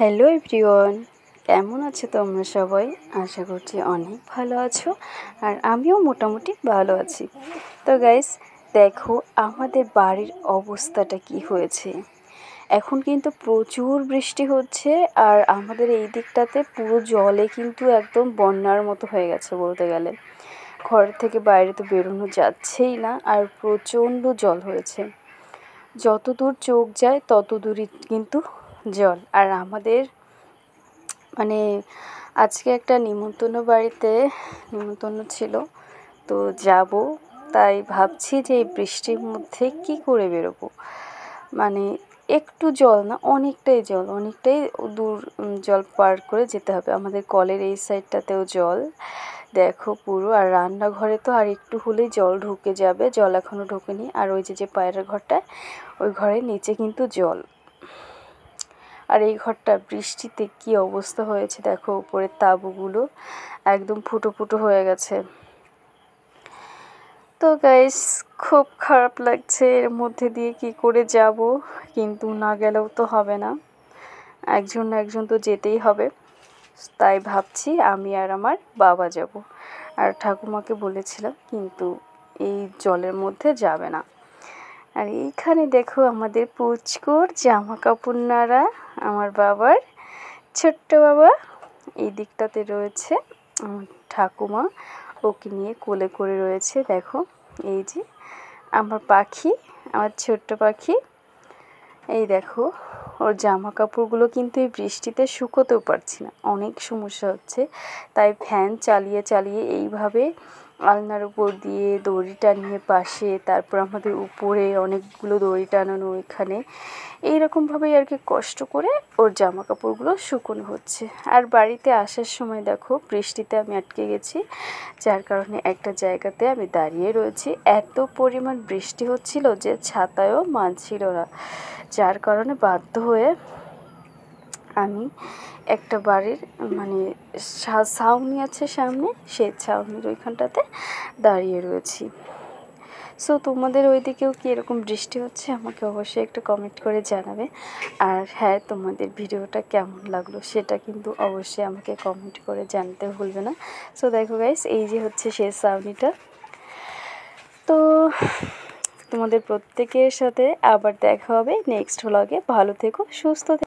Hello everyone, কেমন আছো তোমরা সবাই? আশা করছি অনেক ভালো আছো আর আমিও মোটামুটি ভালো আছি। তো গাইস, দেখো আমাদের বাড়ির অবস্থাটা কি হয়েছে। এখন কিন্তু প্রচুর বৃষ্টি হচ্ছে আর আমাদের এই দিকটাতে পুরো জলে কিন্তু একদম বন্যার মতো হয়ে গেছে বলতে গেলে। ঘর থেকে বাইরে তো বেরোনো যাচ্ছেই না আর প্রচণ্ড জল হয়েছে। যত দূর চোখ যায় তত দূরই কিন্তু জল। আর আমাদের মানে আজকে একটা নিমন্ত্রণ ছিল, তো যাব। তাই ভাবছি যে এই বৃষ্টির মধ্যে কি করে বেরোবো। মানে একটু জল না, অনেকটাই দূর জল পার করে যেতে হবে। আমাদের কলের এই সাইডটাতেও জল দেখো পুরো। আর রান্নাঘরে তো আর একটু হলেই জল ঢুকে যাবে, জল এখনও ঢোকেনি। আর ওই যে পায়রার ঘরটায়, ওই ঘরের নিচে কিন্তু জল। আর এই ঘরটা বৃষ্টিতে কি অবস্থা হয়েছে দেখো, উপরের তাঁবুগুলো একদম ফুটো ফুটো হয়ে গেছে। তো গাইস, খুব খারাপ লাগছে, এর মধ্যে দিয়ে কি করে যাব, কিন্তু না গেলেও তো হবে না, একজন না একজন তো যেতেই হবে। তাই ভাবছি আমি আর আমার বাবা যাব। আর ঠাকুমাকে বলেছিলাম, কিন্তু এই জলের মধ্যে যাবে না। আর এইখানে দেখো আমাদের পুচকুর জামা কাপড় নাড়া আমার বাবার ছোট্ট বাবা। এই দিকটাতে রয়েছে আমার ঠাকুমা, ওকে নিয়ে কোলে করে রয়েছে। দেখো এই যে আমার পাখি, আমার ছোট্ট পাখি। এই দেখো ওর জামা কাপড়গুলো কিন্তু এই বৃষ্টিতে শুকোতেও পারছি না, অনেক সমস্যা হচ্ছে। তাই ফ্যান চালিয়ে চালিয়ে এইভাবে আলনার উপর দিয়ে দড়ি টানিয়ে পাশে, তারপর আমাদের উপরে অনেকগুলো দড়ি টানানো এখানে, এইরকমভাবেই আর কি কষ্ট করে ওর জামা কাপড়গুলো শুকোনো হচ্ছে। আর বাড়িতে আসার সময় দেখো বৃষ্টিতে আমি আটকে গেছি, যার কারণে একটা জায়গাতে আমি দাঁড়িয়ে রয়েছি। এত পরিমাণ বৃষ্টি হচ্ছিল যে ছাতায়ও মানছিল না, যার কারণে বাধ্য হয়ে আমি একটা বাড়ির ছাউনি আছে সামনে, সেই ছাউনির ওইখানটাতে দাঁড়িয়ে রয়েছি। সো তোমাদের ওইদিকেও কি এরকম বৃষ্টি হচ্ছে আমাকে অবশ্যই একটু কমেন্ট করে জানাবে। আর হ্যাঁ, তোমাদের ভিডিওটা কেমন লাগলো সেটা কিন্তু অবশ্যই আমাকে কমেন্ট করে জানতে ভুলবে না। সো দেখো গাইস, এই যে হচ্ছে সেই ছাউনিটা। তো তোমাদের প্রত্যেকের সাথে আবার দেখা হবে নেক্সট ভ্লগে। ভালো থেকো, সুস্থ থেকো।